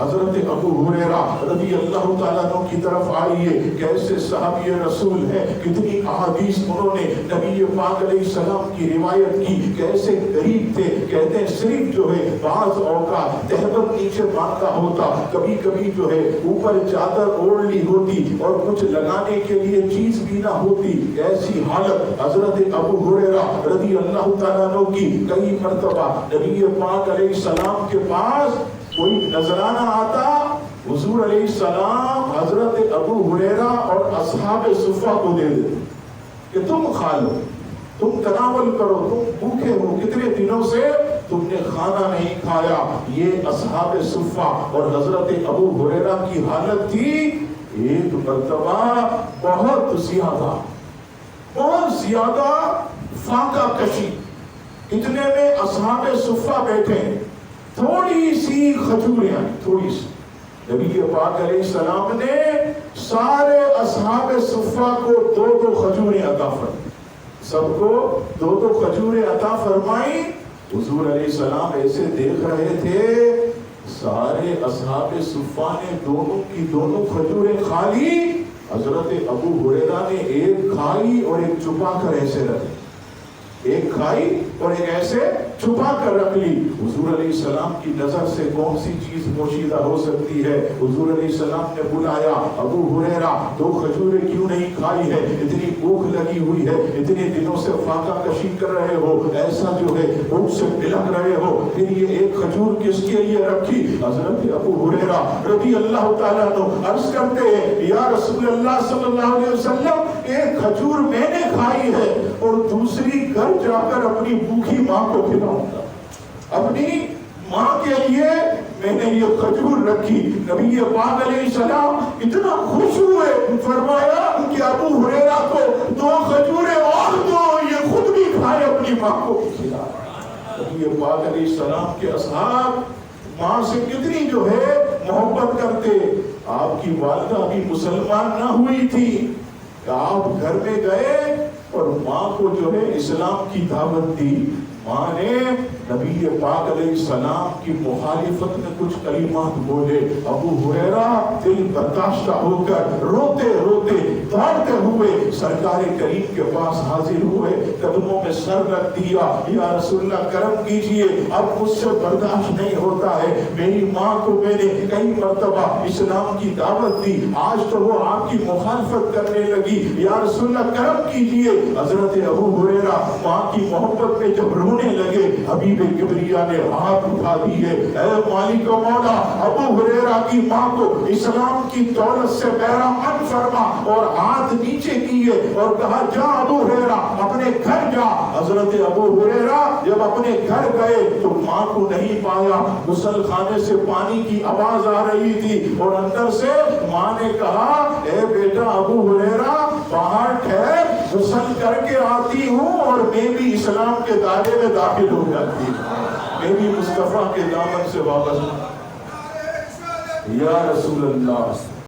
حضرت ابو ہریرہ رضی اللہ تعالیٰ عنہ کی طرف آئیے، کیسے صحابی رسول ہیں، کتنی احادیث انہوں نے نبی پاک علیہ السلام کی روایت کی، کیسے قریب تھے. کہتے ہیں صرف جو ہے بعض اوقات تہبت نیچے باندھا ہوتا، کبھی کبھی جو ہے اوپر چادر اوڑھ لی ہوتی اور کچھ لگانے کے لیے چیز بھی نہ ہوتی. ایسی حالت حضرت ابو ہریرہ رضی اللہ تعالیٰ عنہ کی کئی مرتبہ نبی پاک علیہ السلام کے پاس کوئی نذرانہ آتا، حضور علیہ السلام حضرت ابو ہریرہ اور اصحاب صفہ کو دے دیتے کہ تم کھا لو، تم تناول کرو، تم بھوکے ہو، کتنے دنوں سے تم نے کھانا نہیں کھایا. یہ اصحاب صفہ اور حضرت ابو ہریرہ کی حالت تھی. ایک مرتبہ بہت زیادہ فاقہ کشی، اتنے میں اصحاب صفہ بیٹھے، تھوڑی سی کھجوریاں، تھوڑی سی. نبی پاک علیہ السلام نے سارے اصحاب صفہ کو دو دو کھجوریں عطا فرمائیں، سب کو دو دو کھجوریں عطا فرمائیں. حضور علیہ السلام ایسے دیکھ رہے تھے، سارے اصحاب صفہ نے دونوں کی دونوں کھجوریں کھا لی. حضرت ابو ہریرہ نے ایک کھائی اور ایک چھپا کر ایسے رکھی، ایک کھائی اور ایک ایسے چھپا کر رکھ لی. حضور علیہ السلام کی نظر سے کون سی چیز پوشیدہ ہو سکتی ہے؟ حضور علیہ السلام نے بلایا، ابو ہریرہ دو کھجوریں کیوں نہیں کھائی ہے؟ اتنی بھوک لگی ہوئی ہے، اتنے دنوں سے فاقہ کشی کر رہے ہو، ایسا جو ہے بھوک سے بلک رہے ہو، پھر یہ ایک کھجور کس کے لیے رکھی؟ حضرت ابو ہریرہ رضی اللہ تعالیٰ عنہ عرض کرتے ہیں، یا رسول اللہ صلی اللہ علیہ وسلم، ایک کھجور میں نے کھائی ہے اور دوسری گھر جا کر اپنی بھوکی ماں کو کھلاؤں گا. اپنی ماں کے لیے میں نے یہ کھجور رکھی. نبی پاک علیہ السلام اتنا خوش ہوئے، فرمایا کہ ابو ہریرہ کو دو کھجوریں اور دو، یہ خود بھی کھائے، اپنی ماں کو بھی کھلائے. نبی پاک علیہ السلام کے اصحاب ماں سے کتنی جو ہے محبت کرتے. آپ کی والدہ ابھی مسلمان نہ ہوئی تھی، آپ گھر میں گئے اور ماں کو جو ہے اسلام کی دعوت دی. ماں نے نبی پاک علیہ السلام کی مخالفت میں کچھ کلمات بولے. ابو ہریرہ دل برداشتہ ہو کر روتے روتے دوڑتے ہوئے سرکار کریم کے پاس حاضر ہوئے، قدموں میں سر رکھ دیا، یا رسول اللہ کرم کیجئے، اب مجھ سے برداشت نہیں ہوتا ہے. میری ماں کو میں نے کئی مرتبہ اسلام کی دعوت دی، آج تو وہ آپ کی مخالفت کرنے لگی، یا رسول اللہ کرم کیجئے. حضرت ابو ہریرہ ماں کی محبت میں جب رونے لگے، حبیب کبریا نے ہاتھ اٹھا دیے، اے مالک و مولا، ابو ہریرہ کی ماں کو اسلام کی دولت سے بہرامند فرما، اور ہاتھ نیچے کیے اور کہا، جا ابو ہریرہ اپنے گھر جا. حضرت ابو ہریرہ جب اپنے گھر گئے تو ماں کو نہیں پایا. غسل خانے سے پانی کی آواز آ رہی تھی اور اندر سے ماں نے کہا، اے بیٹا ابو ہریرہ باہر ٹھہر، غسل کر کے آتی ہوں اور میں بھی اسلام کے دائرے میں داخل ہو جاتی ہوں، میں بھی مصطفیٰ کے دامن سے واپس. یا رسول اللہ